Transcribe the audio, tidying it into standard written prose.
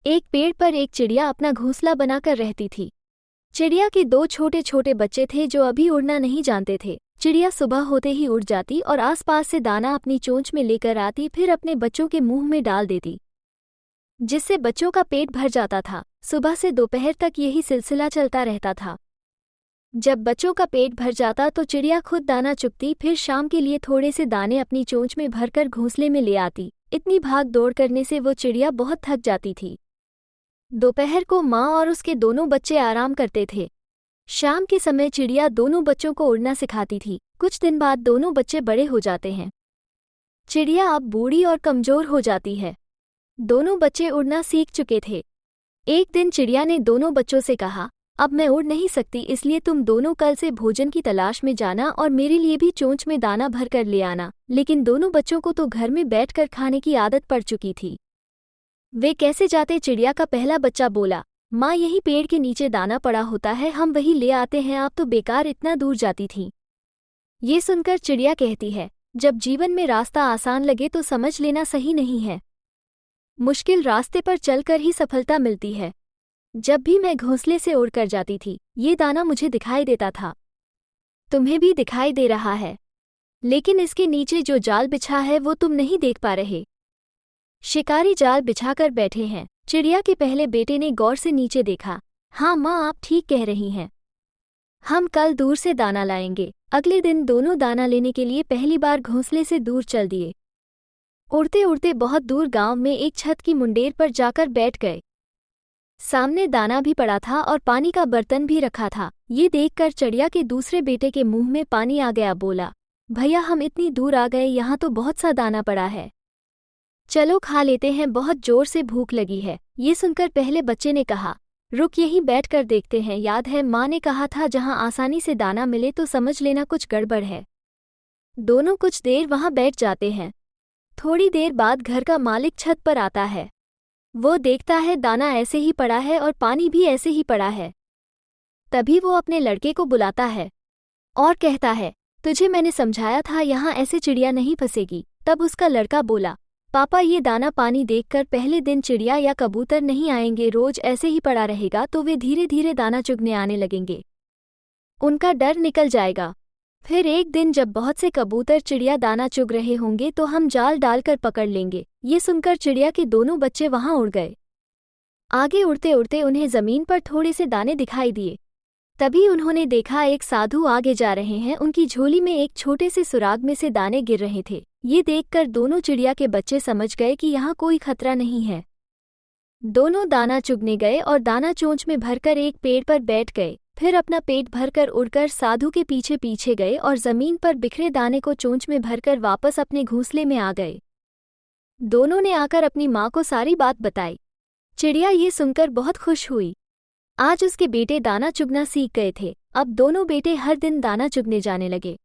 एक पेड़ पर एक चिड़िया अपना घोंसला बनाकर रहती थी। चिड़िया के दो छोटे छोटे बच्चे थे जो अभी उड़ना नहीं जानते थे। चिड़िया सुबह होते ही उड़ जाती और आसपास से दाना अपनी चोंच में लेकर आती, फिर अपने बच्चों के मुंह में डाल देती, जिससे बच्चों का पेट भर जाता था। सुबह से दोपहर तक यही सिलसिला चलता रहता था। जब बच्चों का पेट भर जाता तो चिड़िया खुद दाना चुगती, फिर शाम के लिए थोड़े से दाने अपनी चोंच में भरकर घोंसले में ले आती। इतनी भाग दौड़ करने से वो चिड़िया बहुत थक जाती थी। दोपहर को माँ और उसके दोनों बच्चे आराम करते थे। शाम के समय चिड़िया दोनों बच्चों को उड़ना सिखाती थी। कुछ दिन बाद दोनों बच्चे बड़े हो जाते हैं। चिड़िया अब बूढ़ी और कमजोर हो जाती है। दोनों बच्चे उड़ना सीख चुके थे। एक दिन चिड़िया ने दोनों बच्चों से कहा, अब मैं उड़ नहीं सकती, इसलिए तुम दोनों कल से भोजन की तलाश में जाना और मेरे लिए भी चोंच में दाना भर कर ले आना। लेकिन दोनों बच्चों को तो घर में बैठकर खाने की आदत पड़ चुकी थी। वे कैसे जाते? चिड़िया का पहला बच्चा बोला, माँ यही पेड़ के नीचे दाना पड़ा होता है, हम वही ले आते हैं, आप तो बेकार इतना दूर जाती थीं। ये सुनकर चिड़िया कहती है, जब जीवन में रास्ता आसान लगे तो समझ लेना सही नहीं है। मुश्किल रास्ते पर चलकर ही सफलता मिलती है। जब भी मैं घोंसले से उड़कर जाती थी, ये दाना मुझे दिखाई देता था। तुम्हें भी दिखाई दे रहा है, लेकिन इसके नीचे जो जाल बिछा है वो तुम नहीं देख पा रहे। शिकारी जाल बिछाकर बैठे हैं। चिड़िया के पहले बेटे ने गौर से नीचे देखा। हाँ माँ, आप ठीक कह रही हैं, हम कल दूर से दाना लाएंगे। अगले दिन दोनों दाना लेने के लिए पहली बार घोंसले से दूर चल दिए। उड़ते उड़ते बहुत दूर गांव में एक छत की मुंडेर पर जाकर बैठ गए। सामने दाना भी पड़ा था और पानी का बर्तन भी रखा था। ये देखकर चिड़िया के दूसरे बेटे के मुंह में पानी आ गया। बोला, भैया हम इतनी दूर आ गए, यहाँ तो बहुत सा दाना पड़ा है, चलो खा लेते हैं, बहुत जोर से भूख लगी है। ये सुनकर पहले बच्चे ने कहा, रुक यहीं बैठ कर देखते हैं, याद है माँ ने कहा था जहाँ आसानी से दाना मिले तो समझ लेना कुछ गड़बड़ है। दोनों कुछ देर वहाँ बैठ जाते हैं। थोड़ी देर बाद घर का मालिक छत पर आता है। वो देखता है दाना ऐसे ही पड़ा है और पानी भी ऐसे ही पड़ा है। तभी वो अपने लड़के को बुलाता है और कहता है, तुझे मैंने समझाया था यहाँ ऐसे चिड़िया नहीं फंसेगी। तब उसका लड़का बोला, पापा ये दाना पानी देखकर पहले दिन चिड़िया या कबूतर नहीं आएंगे, रोज ऐसे ही पड़ा रहेगा तो वे धीरे धीरे दाना चुगने आने लगेंगे, उनका डर निकल जाएगा। फिर एक दिन जब बहुत से कबूतर चिड़िया दाना चुग रहे होंगे तो हम जाल डालकर पकड़ लेंगे। ये सुनकर चिड़िया के दोनों बच्चे वहां उड़ गए। आगे उड़ते उड़ते उन्हें जमीन पर थोड़े से दाने दिखाई दिए। तभी उन्होंने देखा एक साधु आगे जा रहे हैं। उनकी झोली में एक छोटे से सुराग में से दाने गिर रहे थे। ये देखकर दोनों चिड़िया के बच्चे समझ गए कि यहाँ कोई खतरा नहीं है। दोनों दाना चुगने गए और दाना चोंच में भरकर एक पेड़ पर बैठ गए। फिर अपना पेट भरकर उड़कर साधु के पीछे पीछे गए और जमीन पर बिखरे दाने को चोंच में भरकर वापस अपने घोंसले में आ गए। दोनों ने आकर अपनी माँ को सारी बात बताई। चिड़िया ये सुनकर बहुत खुश हुई। आज उसके बेटे दाना चुगना सीख गए थे। अब दोनों बेटे हर दिन दाना चुगने जाने लगे।